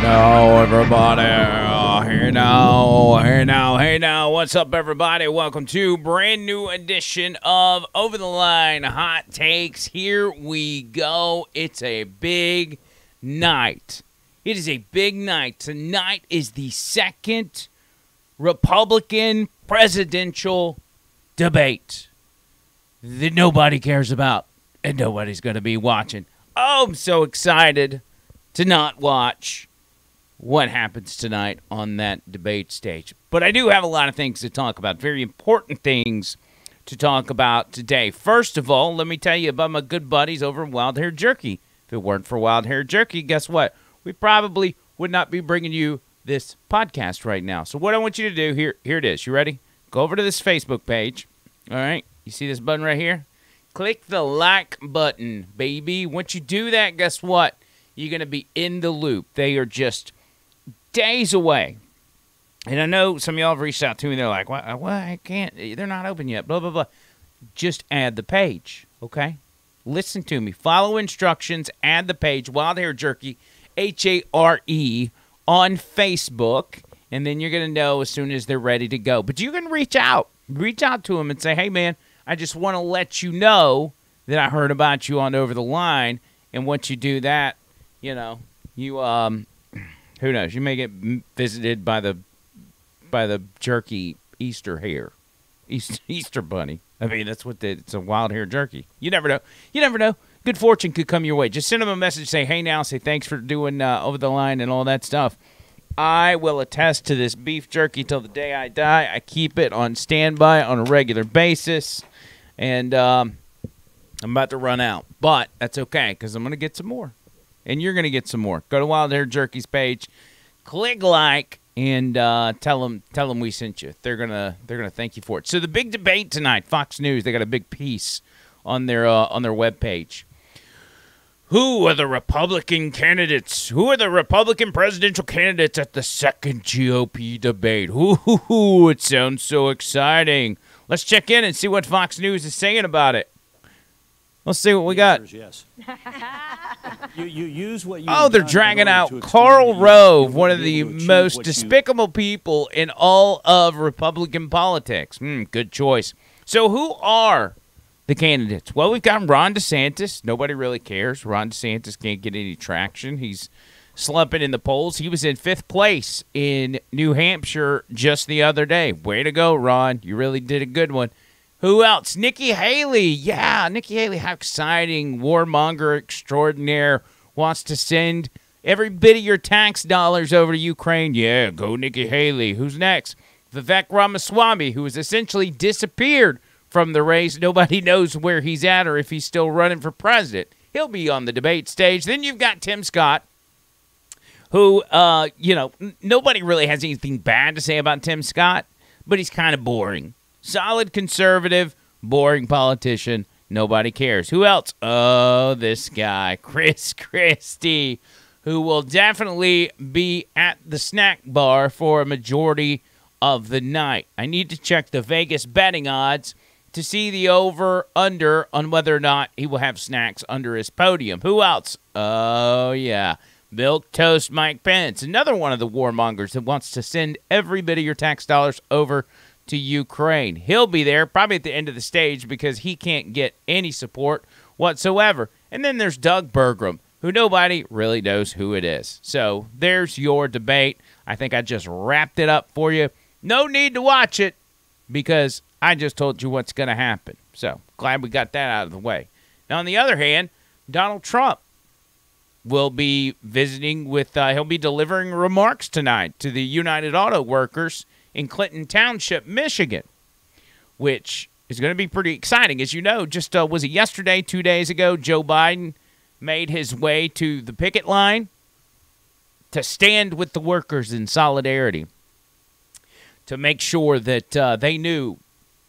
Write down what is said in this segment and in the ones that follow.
now, everybody. Hey now. What's up, everybody? Welcome to a brand new edition of Over the Line Hot Takes. Here we go. It's a big night. It is a big night. Tonight is the second Republican presidential debate that nobody cares about and nobody's going to be watching. Oh, I'm so excited to not watch what happens tonight on that debate stage. But I do have a lot of things to talk about, very important things to talk about today. First of all, let me tell you about my good buddies over at Wild Hair Jerky. If it weren't for Wild Hair Jerky, guess what? We probably would not be bringing you this podcast right now. So what I want you to do, here it is. You ready? Go over to this Facebook page. All right? You see this button right here? Click the like button, baby. Once you do that, guess what? You're going to be in the loop. They are just days away. And I know some of y'all have reached out to me. They're like, what? I can't. They're not open yet. Blah, blah, blah. Just add the page, okay? Listen to me. Follow instructions. Add the page. Wild Hair Jerky, H-A-R-E, on Facebook. And then you're going to know as soon as they're ready to go. But you can reach out. Reach out to them and say, hey, man, I just want to let you know that I heard about you on Over the Line. And once you do that, you know, you who knows? You may get visited by the jerky Easter hare, Easter bunny. I mean, that's what it's a Wild Hair Jerky. You never know. You never know. Good fortune could come your way. Just send them a message. Say, hey, now. Say thanks for doing Over the Line and all that stuff. I will attest to this beef jerky till the day I die. I keep it on standby on a regular basis, and I'm about to run out. But that's okay because I'm going to get some more. And you're going to get some more. Go to Wild Hair Jerky's page, click like, and tell them we sent you. They're gonna thank you for it. So the big debate tonight, Fox News, they got a big piece on their webpage. Who are the Republican candidates? Who are the Republican presidential candidates at the second GOP debate? Ooh, it sounds so exciting. Let's check in and see what Fox News is saying about it. Let's see what we got. Yes. you use what you. Oh, they're dragging out Karl Rove, one of the most despicable people in all of Republican politics. Good choice. So who are the candidates? Well, we've got Ron DeSantis. Nobody really cares. Ron DeSantis can't get any traction. He's slumping in the polls. He was in 5th place in New Hampshire just the other day. Way to go, Ron. You really did a good one. Who else? Nikki Haley. Yeah, Nikki Haley, how exciting. Warmonger extraordinaire. Wants to send every bit of your tax dollars over to Ukraine. Yeah, go Nikki Haley. Who's next? Vivek Ramaswamy, who has essentially disappeared from the race. Nobody knows where he's at or if he's still running for president. He'll be on the debate stage. Then you've got Tim Scott, who, nobody really has anything bad to say about Tim Scott, but he's kind of boring. Solid conservative, boring politician. Nobody cares. Who else? Oh, this guy, Chris Christie, who will definitely be at the snack bar for a majority of the night. I need to check the Vegas betting odds to see the over-under on whether or not he will have snacks under his podium. Who else? Oh, yeah. Milk Toast Mike Pence, another one of the warmongers that wants to send every bit of your tax dollars over to Ukraine. He'll be there probably at the end of the stage because he can't get any support whatsoever. And then there's Doug Burgum, who nobody really knows who it is. So there's your debate. I think I just wrapped it up for you. No need to watch it because I just told you what's going to happen. So glad we got that out of the way. Now, on the other hand, Donald Trump will be visiting with, he'll be delivering remarks tonight to the United Auto Workers in Clinton Township, Michigan, which is going to be pretty exciting. As you know, just was it yesterday, 2 days ago, Joe Biden made his way to the picket line to stand with the workers in solidarity, to make sure that they knew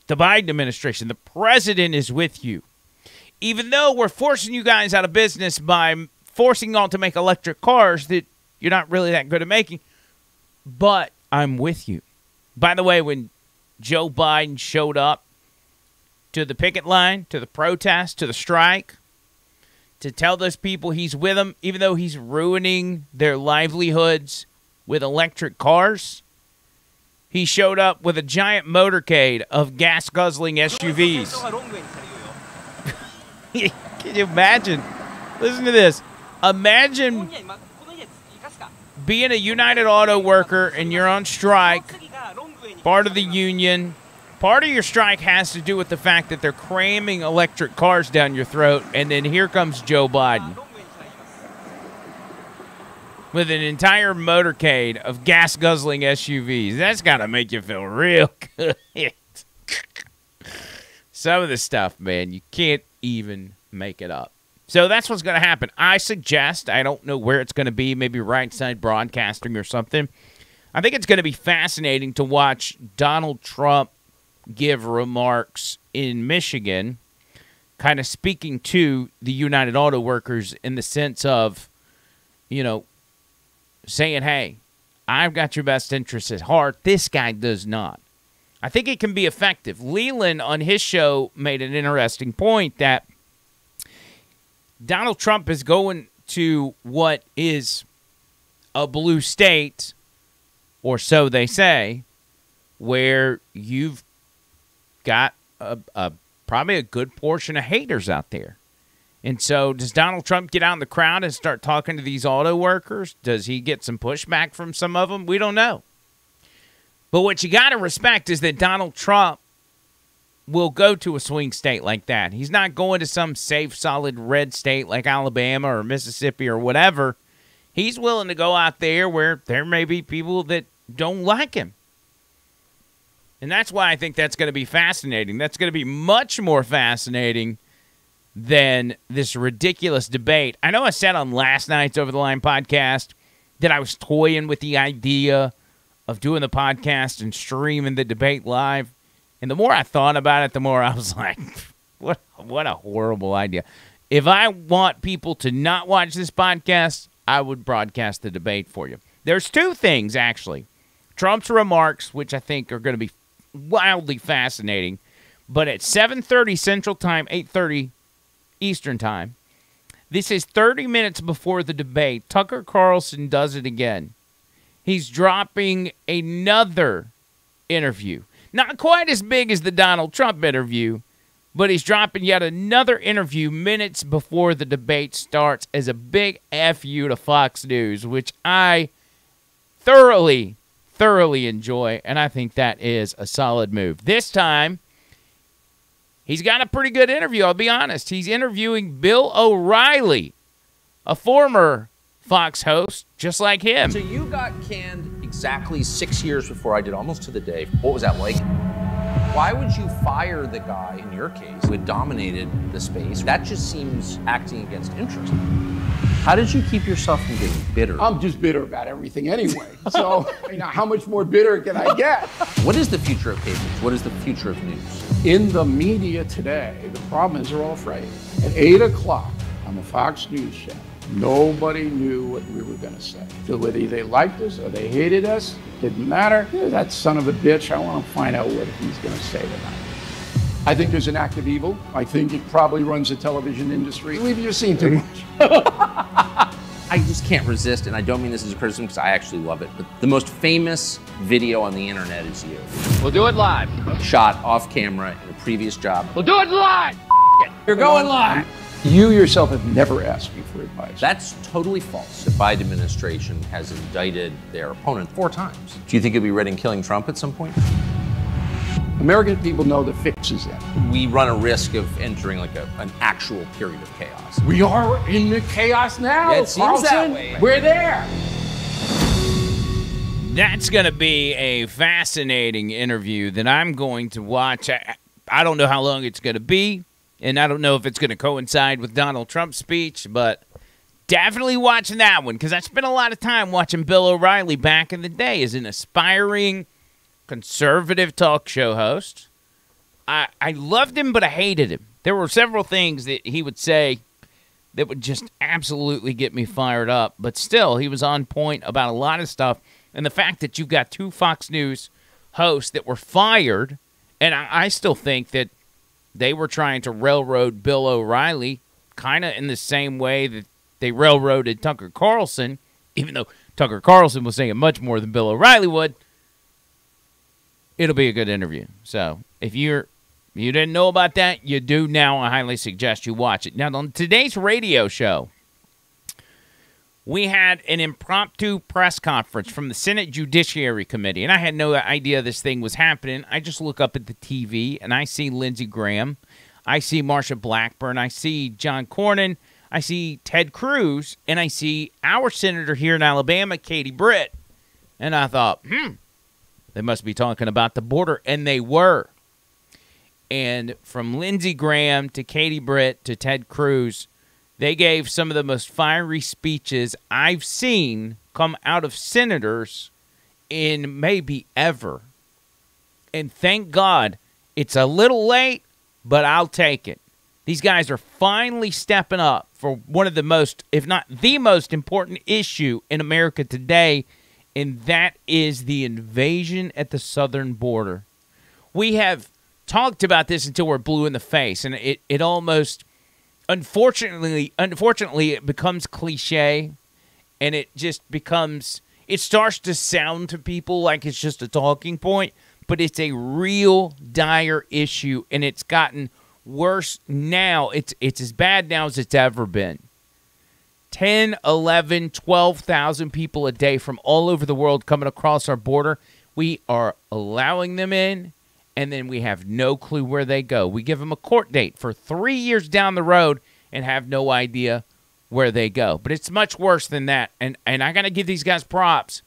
the Biden administration, the president is with you. Even though we're forcing you guys out of business by forcing y'all to make electric cars that you're not really that good at making, but I'm with you. By the way, when Joe Biden showed up to the picket line, to the protest, to the strike, to tell those people he's with them, even though he's ruining their livelihoods with electric cars. He showed up with a giant motorcade of gas-guzzling SUVs. Can you imagine? Listen to this. Imagine being a United Auto worker and you're on strike, part of the union. Part of your strike has to do with the fact that they're cramming electric cars down your throat, and then here comes Joe Biden with an entire motorcade of gas-guzzling SUVs. That's got to make you feel real good. Some of this stuff, man, you can't even make it up. So that's what's going to happen. I suggest, I don't know where it's going to be, maybe Right Side Broadcasting or something. I think it's going to be fascinating to watch Donald Trump give remarks in Michigan, kind of speaking to the United Auto Workers in the sense of, you know, saying, hey, I've got your best interests at heart. This guy does not. I think it can be effective. Leland on his show made an interesting point that Donald Trump is going to what is a blue state, or so they say, where you've got probably a good portion of haters out there. And so does Donald Trump get out in the crowd and start talking to these auto workers? Does he get some pushback from some of them? We don't know. But what you got to respect is that Donald Trump will go to a swing state like that. He's not going to some safe, solid red state like Alabama or Mississippi or whatever. He's willing to go out there where there may be people that don't like him. And that's why I think that's going to be fascinating. That's going to be much more fascinating than this ridiculous debate. I know I said on last night's Over the Line podcast that I was toying with the idea of doing the podcast and streaming the debate live. And the more I thought about it, the more I was like, what a horrible idea. If I want people to not watch this podcast, I would broadcast the debate for you. There's two things, actually. Trump's remarks, which I think are going to be wildly fascinating, but at 7:30 Central Time, 8:30 Eastern Time, this is 30 minutes before the debate. Tucker Carlson does it again. He's dropping another interview. Not quite as big as the Donald Trump interview, but he's dropping yet another interview minutes before the debate starts as a big F you to Fox News, which I thoroughly enjoy, and I think that is a solid move. This time, he's got a pretty good interview, I'll be honest. He's interviewing Bill O'Reilly, a former Fox host, just like him. So you got canned exactly 6 years before I did, almost to the day. What was that like? Why would you fire the guy, in your case, who had dominated the space? That just seems acting against interest. How did you keep yourself from getting bitter? I'm just bitter about everything anyway. So, how much more bitter can I get? What is the future of papers? What is the future of news? In the media today, the problem is they're all afraid. At 8 o'clock on the Fox News channel, nobody knew what we were going to say. So whether they liked us or they hated us, didn't matter. That son of a bitch, I want to find out what he's going to say tonight. I think there's an act of evil. I think it probably runs the television industry. We've just seen too much. I just can't resist, and I don't mean this as a criticism because I actually love it, but the most famous video on the internet is you. We'll do it live. Shot off camera in a previous job. We'll do it live. You're going live. You yourself have never asked me for advice. That's totally false. The Biden administration has indicted their opponent 4 times. Do you think you'll be ready and killing Trump at some point? American people know the fix is in. We run a risk of entering like an actual period of chaos. We are in the chaos now. Yeah, it seems that way. We're there. That's going to be a fascinating interview that I'm going to watch. I don't know how long it's going to be, and I don't know if it's going to coincide with Donald Trump's speech, but definitely watching that one because I spent a lot of time watching Bill O'Reilly back in the day as an aspiring conservative talk show host. I loved him, but I hated him. There were several things that he would say that would just absolutely get me fired up, but still, he was on point about a lot of stuff. And the fact that you've got 2 Fox News hosts that were fired, and I still think that they were trying to railroad Bill O'Reilly kind of in the same way that they railroaded Tucker Carlson, even though Tucker Carlson was saying much more than Bill O'Reilly would. It'll be a good interview. So if you didn't know about that, you do now. I highly suggest you watch it. Now, on today's radio show, we had an impromptu press conference from the Senate Judiciary Committee, and I had no idea this thing was happening. I just look up at the TV, and I see Lindsey Graham. I see Marsha Blackburn. I see John Cornyn. I see Ted Cruz. And I see our senator here in Alabama, Katie Britt. And I thought, they must be talking about the border. And they were. And from Lindsey Graham to Katie Britt to Ted Cruz, they gave some of the most fiery speeches I've seen come out of senators in maybe ever. And thank God, it's a little late, but I'll take it. These guys are finally stepping up for one of the most, if not the most important issue in America today, and that is the invasion at the southern border. We have talked about this until we're blue in the face, and it almost, unfortunately, it becomes cliche, and it just becomes, it starts to sound to people like it's just a talking point, but it's a real dire issue, and it's gotten worse now. It's as bad now as it's ever been. 10, 11, 12,000 people a day from all over the world coming across our border. We are allowing them in, and then we have no clue where they go. We give them a court date for 3 years down the road and have no idea where they go. But it's much worse than that, and I got to give these guys props.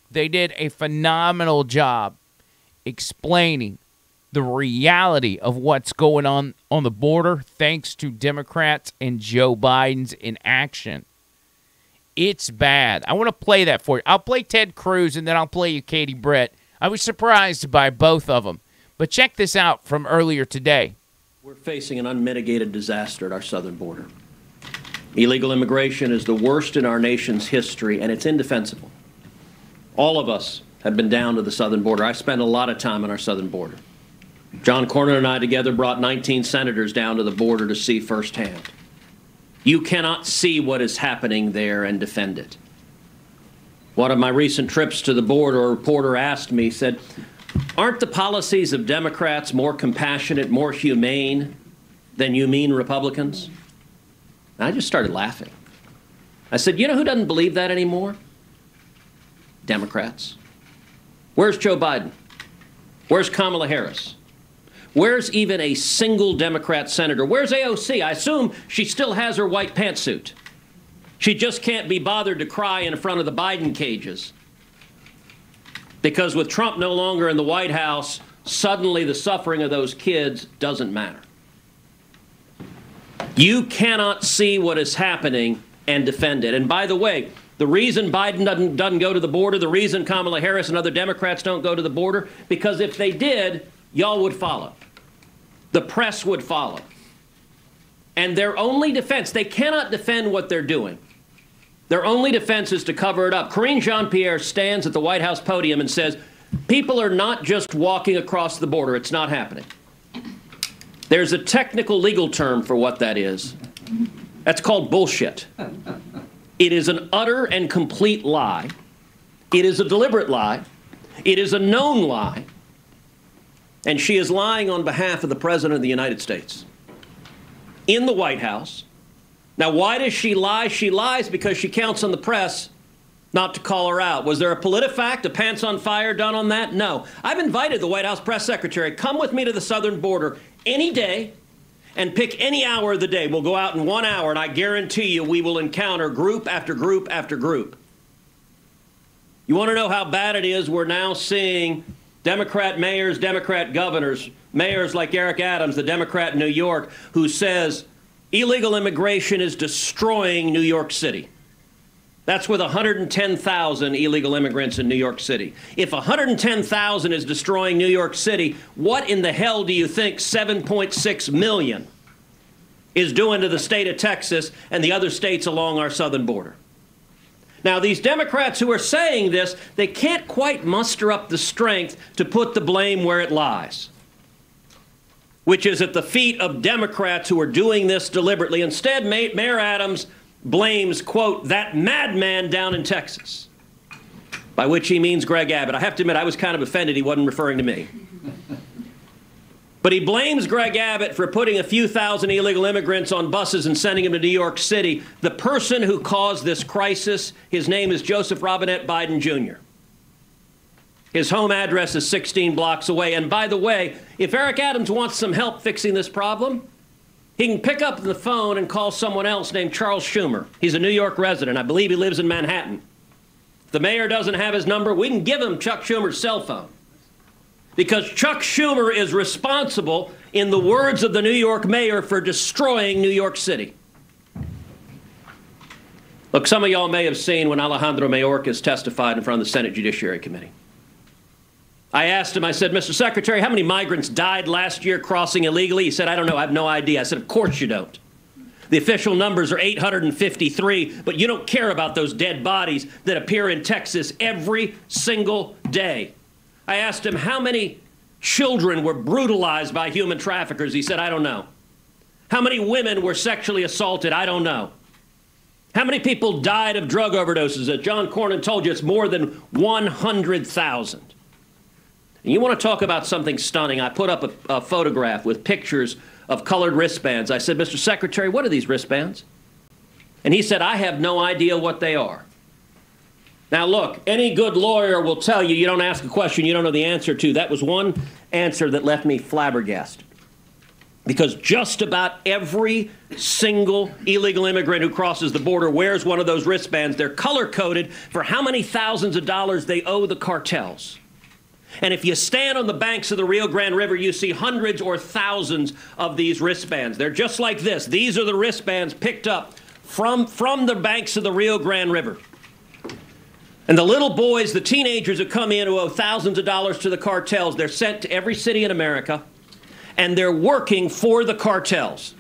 They did a phenomenal job explaining the reality of what's going on the border thanks to Democrats and Joe Biden's inaction. It's bad. I want to play that for you. I'll play Ted Cruz, and then I'll play you Katie Britt. I was surprised by both of them. But check this out from earlier today. We're facing an unmitigated disaster at our southern border. Illegal immigration is the worst in our nation's history, and it's indefensible. All of us have been down to the southern border. I spent a lot of time on our southern border. John Cornyn and I together brought 19 senators down to the border to see firsthand. You cannot see what is happening there and defend it. One of my recent trips to the border, a reporter asked me, said, aren't the policies of Democrats more compassionate, more humane than you mean Republicans? And I just started laughing. I said, you know who doesn't believe that anymore? Democrats. Where's Joe Biden? Where's Kamala Harris? Where's even a single Democrat senator? Where's AOC? I assume she still has her white pantsuit. She just can't be bothered to cry in front of the Biden cages. Because with Trump no longer in the White House, suddenly the suffering of those kids doesn't matter. You cannot see what is happening and defend it. And by the way, the reason Biden doesn't go to the border, the reason Kamala Harris and other Democrats don't go to the border, because if they did, y'all would follow. The press would follow. And their only defense, they cannot defend what they're doing. Their only defense is to cover it up. Karine Jean-Pierre stands at the White House podium and says, people are not just walking across the border. It's not happening. There's a technical legal term for what that is. That's called bullshit. It is an utter and complete lie. It is a deliberate lie. It is a known lie. And she is lying on behalf of the President of the United States in the White House. Now, why does she lie? She lies because she counts on the press not to call her out. Was there a PolitiFact, a pants on fire done on that? No. I've invited the White House press secretary, come with me to the southern border any day and pick any hour of the day. We'll go out in 1 hour, and I guarantee you we will encounter group after group after group. You want to know how bad it is? We're now seeing Democrat mayors, Democrat governors, mayors like Eric Adams, the Democrat in New York, who says illegal immigration is destroying New York City. That's with 110,000 illegal immigrants in New York City. If 110,000 is destroying New York City, what in the hell do you think 7.6 million is doing to the state of Texas and the other states along our southern border? Now, these Democrats who are saying this, they can't quite muster up the strength to put the blame where it lies. which is at the feet of Democrats who are doing this deliberately. Instead, Mayor Adams blames, quote, that madman down in Texas, by which he means Greg Abbott. I have to admit, I was kind of offended he wasn't referring to me. But he blames Greg Abbott for putting a few thousand illegal immigrants on buses and sending them to New York City. The person who caused this crisis, his name is Joseph Robinette Biden Jr. His home address is 16 blocks away. And by the way, if Eric Adams wants some help fixing this problem, he can pick up the phone and call someone else named Charles Schumer. He's a New York resident. I believe he lives in Manhattan. If the mayor doesn't have his number, we can give him Chuck Schumer's cell phone. Because Chuck Schumer is responsible, in the words of the New York mayor, for destroying New York City. Look, some of y'all may have seen when Alejandro Mayorkas testified in front of the Senate Judiciary Committee. I asked him, I said, Mr. Secretary, how many migrants died last year crossing illegally? He said, I don't know, I have no idea. I said, of course you don't. The official numbers are 853, but you don't care about those dead bodies that appear in Texas every single day. I asked him how many children were brutalized by human traffickers. He said, I don't know. How many women were sexually assaulted? I don't know. How many people died of drug overdoses? As John Cornyn told you, it's more than 100,000. And you want to talk about something stunning? I put up a photograph with pictures of colored wristbands. I said, Mr. Secretary, what are these wristbands? And he said, I have no idea what they are. Now, look, any good lawyer will tell you you don't ask a question you don't know the answer to. That was one answer that left me flabbergasted. Because just about every single illegal immigrant who crosses the border wears one of those wristbands. They're color-coded for how many thousands of dollars they owe the cartels. And if you stand on the banks of the Rio Grande River, you see hundreds or thousands of these wristbands. They're just like this. These are the wristbands picked up from the banks of the Rio Grande River. And the little boys, the teenagers who come in who owe thousands of dollars to the cartels, they're sent to every city in America, and they're working for the cartels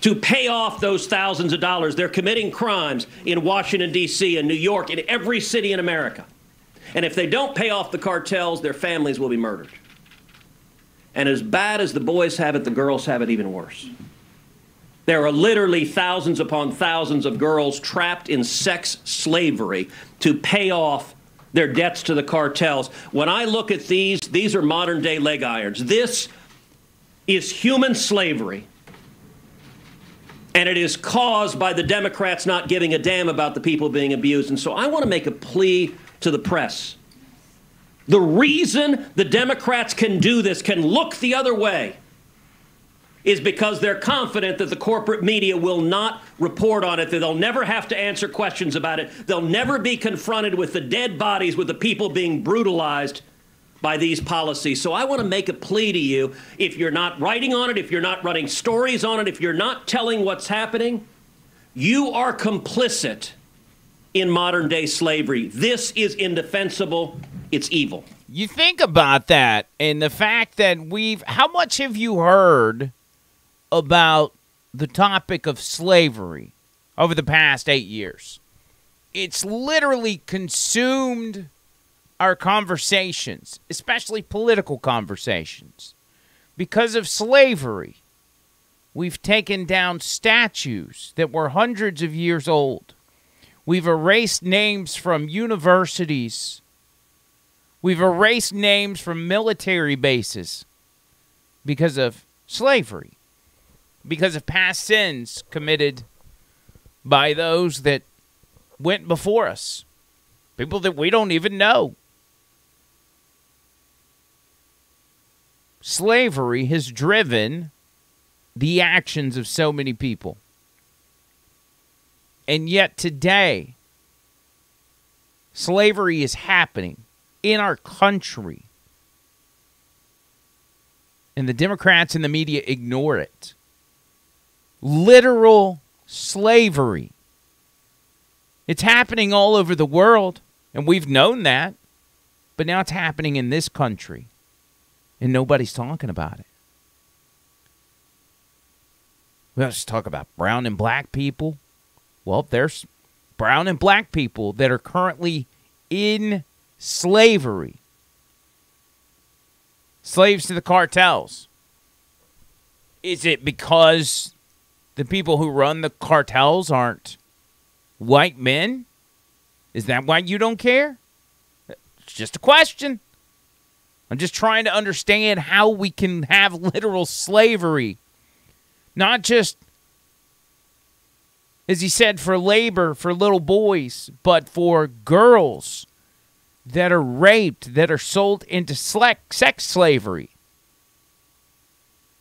to pay off those thousands of dollars. They're committing crimes in Washington, D.C., and New York, in every city in America. And if they don't pay off the cartels, their families will be murdered. And as bad as the boys have it, the girls have it even worse. There are literally thousands upon thousands of girls trapped in sex slavery to pay off their debts to the cartels. When I look at these are modern-day leg irons. This is human slavery, and it is caused by the Democrats not giving a damn about the people being abused. And so I want to make a plea to the press. The reason the Democrats can do this, can look the other way, is because they're confident that the corporate media will not report on it, that they'll never have to answer questions about it. They'll never be confronted with the dead bodies, with the people being brutalized by these policies. So I want to make a plea to you. If you're not writing on it, if you're not running stories on it, if you're not telling what's happening, you are complicit in modern-day slavery. This is indefensible. It's evil. You think about that and the fact that how much have you heard about the topic of slavery over the past 8 years? It's literally consumed our conversations, especially political conversations. Because of slavery, we've taken down statues that were hundreds of years old. We've erased names from universities. We've erased names from military bases because of slavery, because of past sins committed by those that went before us, people that we don't even know. Slavery has driven the actions of so many people. And yet today, slavery is happening in our country. And the Democrats and the media ignore it. Literal slavery. It's happening all over the world, and we've known that. But now it's happening in this country, and nobody's talking about it. Let's talk about brown and black people. Well, there's brown and black people that are currently in slavery. Slaves to the cartels. Is it because the people who run the cartels aren't white men? Is that why you don't care? It's just a question. I'm just trying to understand how we can have literal slavery. Not just, as he said, for labor, for little boys, but for girls that are raped, that are sold into sex slavery.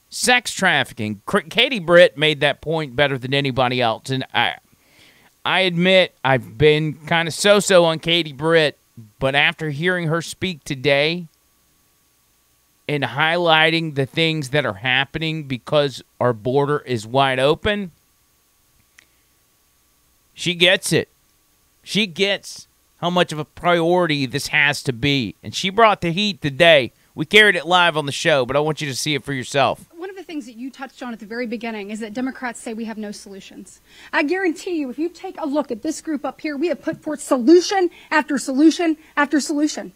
Sex trafficking. Katie Britt made that point better than anybody else. And I admit I've been kind of so-so on Katie Britt, but after hearing her speak today and highlighting the things that are happening because our border is wide open, she gets it. She gets how much of a priority this has to be. And she brought the heat today. We carried it live on the show, but I want you to see it for yourself. One of the things that you touched on at the very beginning is that Democrats say we have no solutions. I guarantee you, if you take a look at this group up here, we have put forth solution after solution after solution.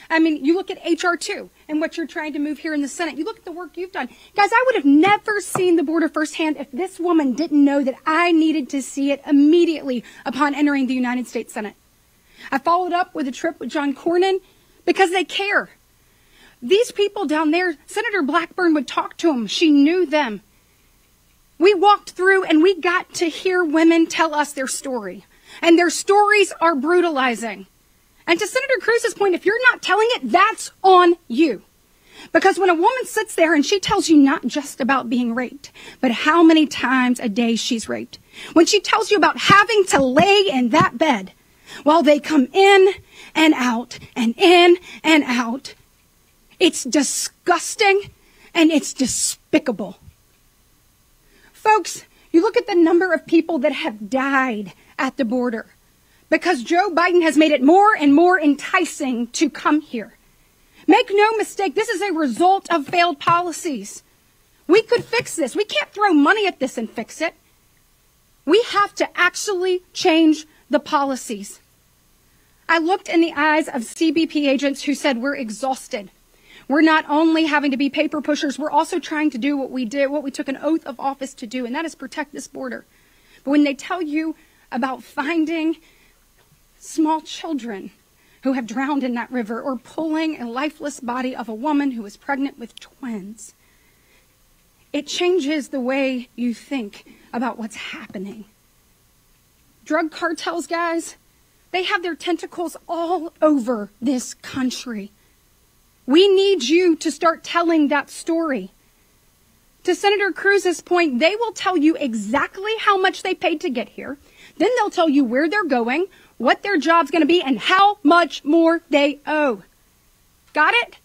I mean, you look at H.R. 2 and what you're trying to move here in the Senate. You look at the work you've done. Guys, I would have never seen the border firsthand if this woman didn't know that I needed to see it immediately upon entering the United States Senate. I followed up with a trip with John Cornyn because they care. These people down there, Senator Blackburn would talk to them. She knew them. We walked through and we got to hear women tell us their story. And their stories are brutalizing. And to Senator Cruz's point, if you're not telling it, that's on you. Because when a woman sits there and she tells you not just about being raped, but how many times a day she's raped. When she tells you about having to lay in that bed while they come in and out and in and out, it's disgusting and it's despicable. Folks, you look at the number of people that have died at the border because Joe Biden has made it more and more enticing to come here. Make no mistake, this is a result of failed policies. We could fix this. We can't throw money at this and fix it. We have to actually change the policies. I looked in the eyes of CBP agents who said we're exhausted. We're not only having to be paper pushers, we're also trying to do what we did, what we took an oath of office to do, and that is protect this border. But when they tell you about finding small children who have drowned in that river or pulling a lifeless body of a woman who is pregnant with twins, it changes the way you think about what's happening. Drug cartels, guys, they have their tentacles all over this country. We need you to start telling that story. To Senator Cruz's point, they will tell you exactly how much they paid to get here. Then they'll tell you where they're going, what their job's going to be, and how much more they owe. Got it?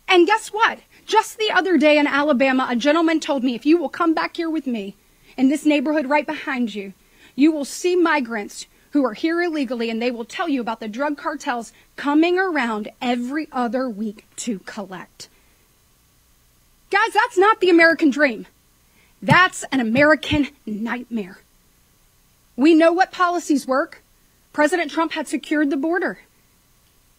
And guess what? Just the other day in Alabama, a gentleman told me, if you will come back here with me in this neighborhood right behind you, you will see migrants who are here illegally, and they will tell you about the drug cartels coming around every other week to collect. Guys, that's not the American dream. That's an American nightmare. We know what policies work. President Trump had secured the border.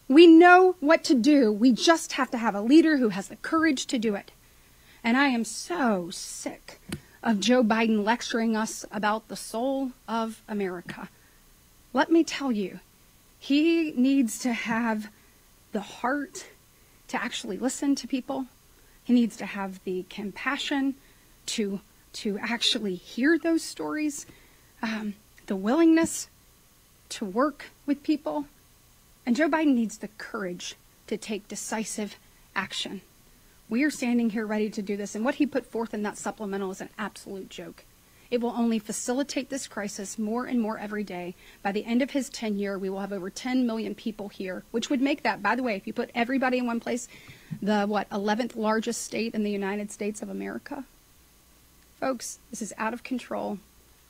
We know what to do. We just have to have a leader who has the courage to do it. And I am so sick of Joe Biden lecturing us about the soul of America. Let me tell you, he needs to have the heart to actually listen to people. He needs to have the compassion to actually hear those stories, the willingness to work with people. And Joe Biden needs the courage to take decisive action. We are standing here ready to do this, and what he put forth in that supplemental is an absolute joke. It will only facilitate this crisis more and more every day. By the end of his tenure, we will have over 10 million people here, which would make that, by the way, if you put everybody in one place, the, 11th largest state in the United States of America. Folks, this is out of control.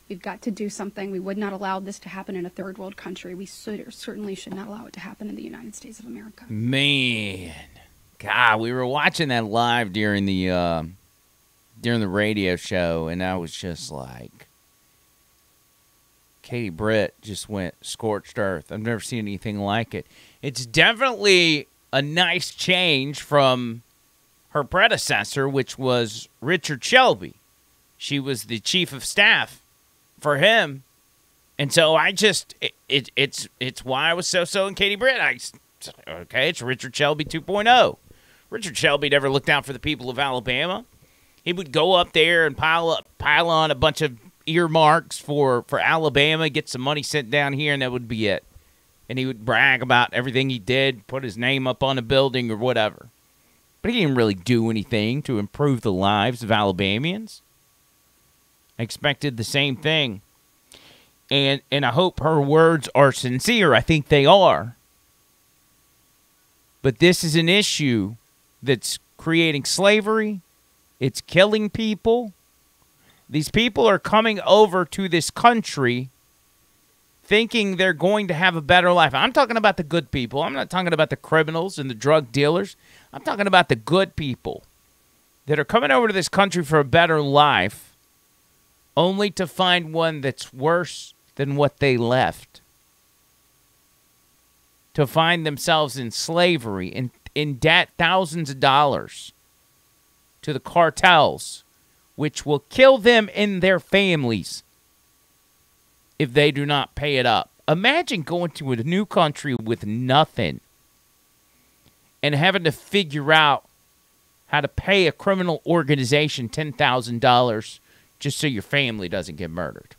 We've got to do something. We would not allow this to happen in a third world country. We certainly should not allow it to happen in the United States of America. Man, God, we were watching that live during the radio show, and I was just like, Katie Britt just went scorched earth. I've never seen anything like it. It's definitely a nice change from her predecessor, which was Richard Shelby. She was the chief of staff for him. And so I just, it's why I was so in Katie Britt. Okay, it's Richard Shelby 2.0. Richard Shelby never looked out for the people of Alabama. He would go up there and pile on a bunch of earmarks for Alabama, get some money sent down here, and that would be it. And he would brag about everything he did, put his name up on a building or whatever. But he didn't really do anything to improve the lives of Alabamians. I expected the same thing. And I hope her words are sincere. I think they are. But this is an issue that's creating slavery. It's killing people. These people are coming over to this country thinking they're going to have a better life. I'm talking about the good people. I'm not talking about the criminals and the drug dealers. I'm talking about the good people that are coming over to this country for a better life, only to find one that's worse than what they left. To find themselves in slavery, in debt thousands of dollars to the cartels, which will kill them and their families if they do not pay it up. Imagine going to a new country with nothing and having to figure out how to pay a criminal organization $10,000 just so your family doesn't get murdered.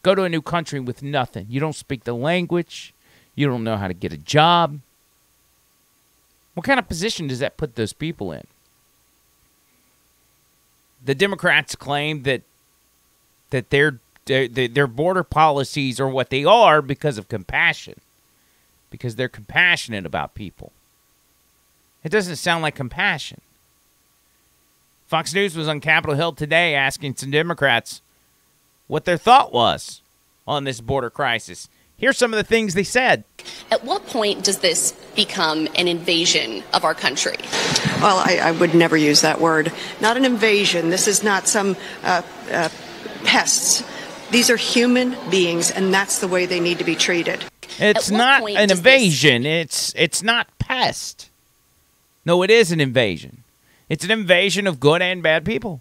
Go to a new country with nothing. You don't speak the language. You don't know how to get a job. What kind of position does that put those people in? The Democrats claim that their border policies are what they are because of compassion, because they're compassionate about people. It doesn't sound like compassion. Fox News was on Capitol Hill today asking some Democrats what their thought was on this border crisis. Here's some of the things they said. At what point does this become an invasion of our country? Well, I would never use that word. Not an invasion. This is not some pests. These are human beings, and that's the way they need to be treated. It's not an invasion. It's not pest. No, it is an invasion. It's an invasion of good and bad people.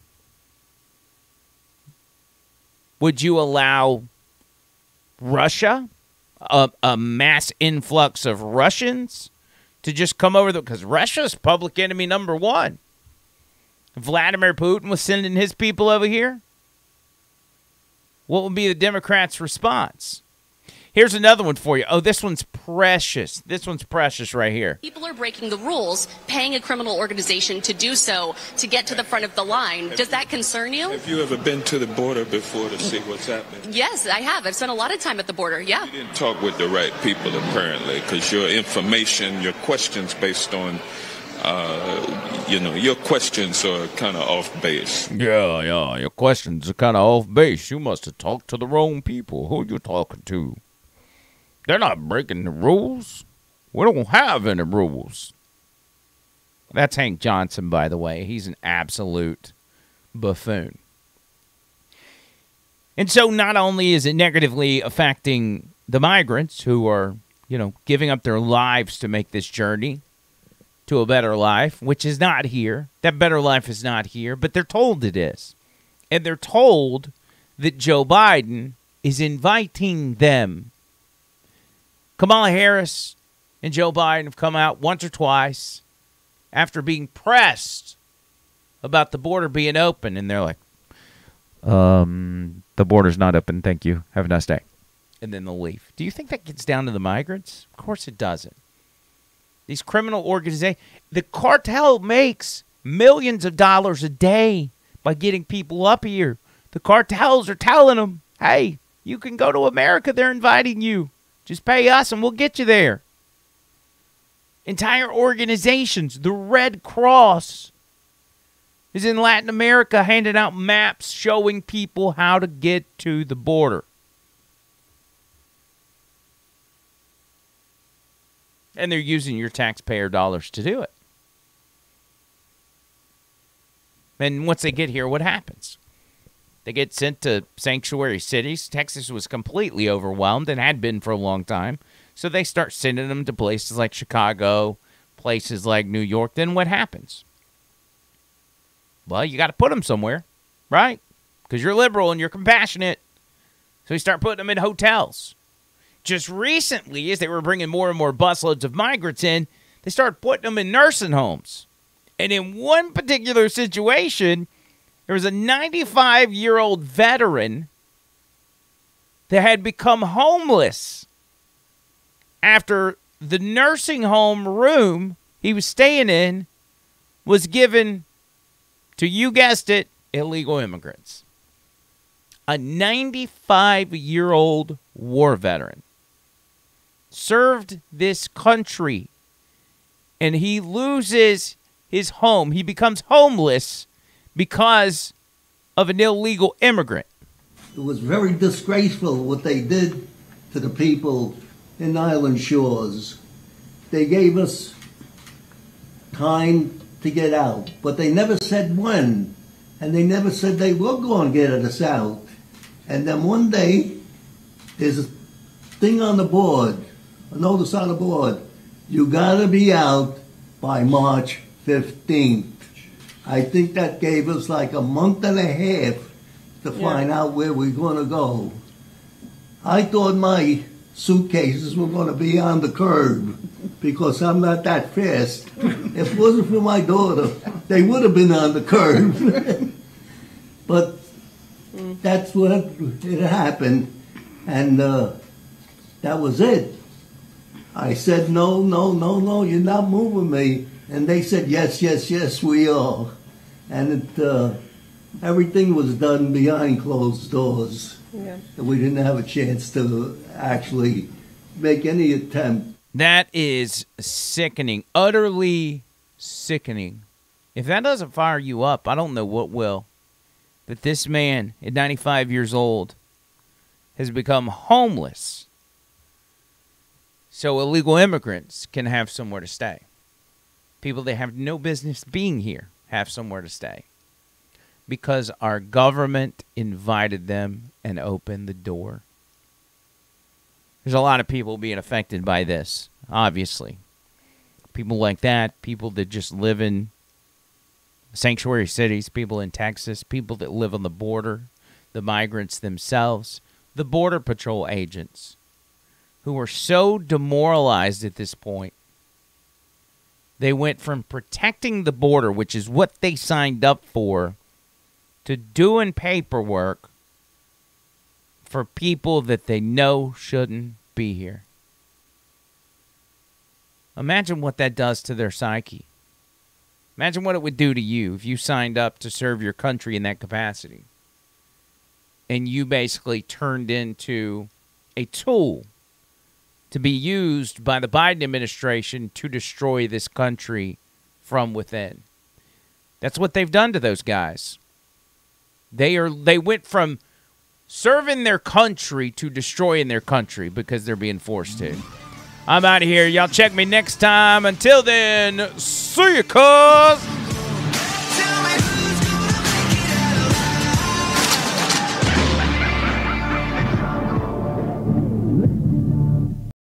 Would you allow Russia, a mass influx of Russians, to just come over? Because Russia's public enemy number one. Vladimir Putin was sending his people over here. What would be the Democrats' response? Here's another one for you. Oh, this one's precious. This one's precious right here. People are breaking the rules, paying a criminal organization to do so to get to the front of the line. Does that concern you? Have you ever been to the border before to see what's happening? Yes, I have. I've spent a lot of time at the border, yeah. You didn't talk with the right people, apparently, because your information, your questions based on, your questions are kind of off base. Yeah, your questions are kind of off base. You must have talked to the wrong people. Who are you talking to? They're not breaking the rules. We don't have any rules. That's Hank Johnson, by the way. He's an absolute buffoon. And so not only is it negatively affecting the migrants who are, giving up their lives to make this journey to a better life, which is not here. That better life is not here, but they're told it is. And they're told that Joe Biden is inviting them. Kamala Harris and Joe Biden have come out once or twice after being pressed about the border being open. And they're like, the border's not open. Thank you. Have a nice day. And then they'll leave. Do you think that gets down to the migrants? Of course it doesn't. These criminal organizations, the cartel makes millions of dollars a day by getting people up here. The cartels are telling them, hey, you can go to America. They're inviting you. Just pay us and we'll get you there. Entire organizations, the Red Cross, is in Latin America handing out maps showing people how to get to the border. And they're using your taxpayer dollars to do it. And once they get here, what happens? They get sent to sanctuary cities. Texas was completely overwhelmed and had been for a long time. So they start sending them to places like Chicago, places like New York. Then what happens? Well, you got to put them somewhere. right? Because you're liberal and you're compassionate. So you start putting them in hotels. Just recently, as they were bringing more and more busloads of migrants in, they started putting them in nursing homes. And in one particular situation, there was a 95-year-old veteran that had become homeless after the nursing home room he was staying in was given to, you guessed it, illegal immigrants. A 95-year-old war veteran served this country, and he loses his home. He becomes homeless because of an illegal immigrant. It was very disgraceful what they did to the people in Island Shores. They gave us time to get out, but they never said when, and they never said they were going to get us out. And then one day, there's a thing on the board, a notice on the board, you gotta be out by March 15th. I think that gave us like a month and a half to find out where we're gonna go. I thought my suitcases were gonna be on the curb because I'm not that fast. If it wasn't for my daughter, they would have been on the curb. But that's what it happened, and that was it. I said, no, no, no, no, you're not moving me. And they said, yes, yes, yes, we are. And everything was done behind closed doors. Yeah. We didn't have a chance to actually make any attempt. That is sickening, utterly sickening. If that doesn't fire you up, I don't know what will. That this man at 95 years old has become homeless so illegal immigrants can have somewhere to stay. People that have no business being here have somewhere to stay because our government invited them and opened the door. There's a lot of people being affected by this, obviously. People like that, people that just live in sanctuary cities, people in Texas, people that live on the border, the migrants themselves, the Border Patrol agents who are so demoralized at this point. They went from protecting the border, which is what they signed up for, to doing paperwork for people that they know shouldn't be here. Imagine what that does to their psyche. Imagine what it would do to you if you signed up to serve your country in that capacity. And you basically turned into a tool to be used by the Biden administration to destroy this country from within. That's what they've done to those guys. They went from serving their country to destroying their country because they're being forced to. I'm out of here. Y'all check me next time. Until then, see you, cuz.